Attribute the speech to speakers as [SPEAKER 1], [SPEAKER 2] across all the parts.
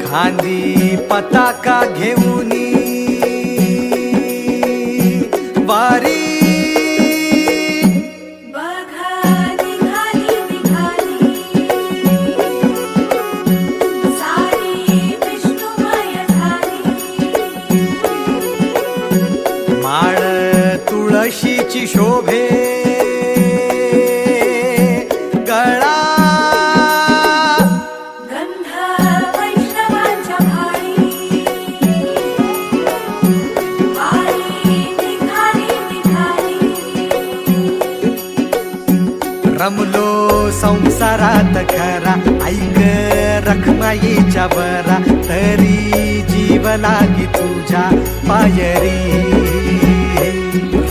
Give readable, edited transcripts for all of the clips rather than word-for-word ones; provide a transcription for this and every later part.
[SPEAKER 1] खांदी पताका घेऊनी वारी माळ तुळशीची शोभे गळा
[SPEAKER 2] गंध वैष्णवांच्या भाळी वारी निघाली
[SPEAKER 1] रमलो संसारात खरा ऐक रखमाईच्या बरा तरी जीव लागी तुझ्या पायरी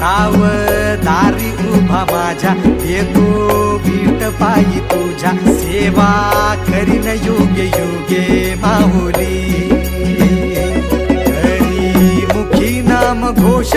[SPEAKER 1] राव दारी उभा माझ्या येतो बीट पायी तुझ्या सेवा करीन योग्य योगे माहुली हरी मुखी नाम घोष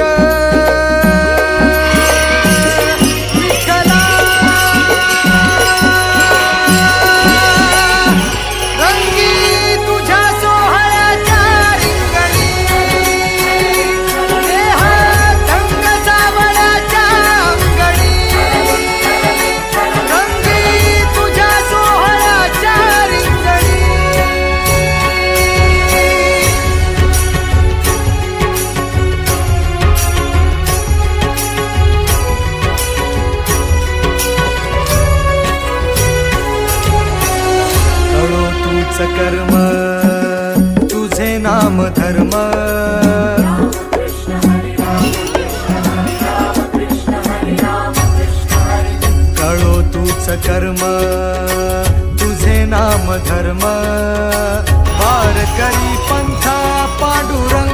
[SPEAKER 1] कर्म तुझे नाम धर्म कळो तूच कर्म तुझे नाम धर्म वारकरी पंथा पांडुरंग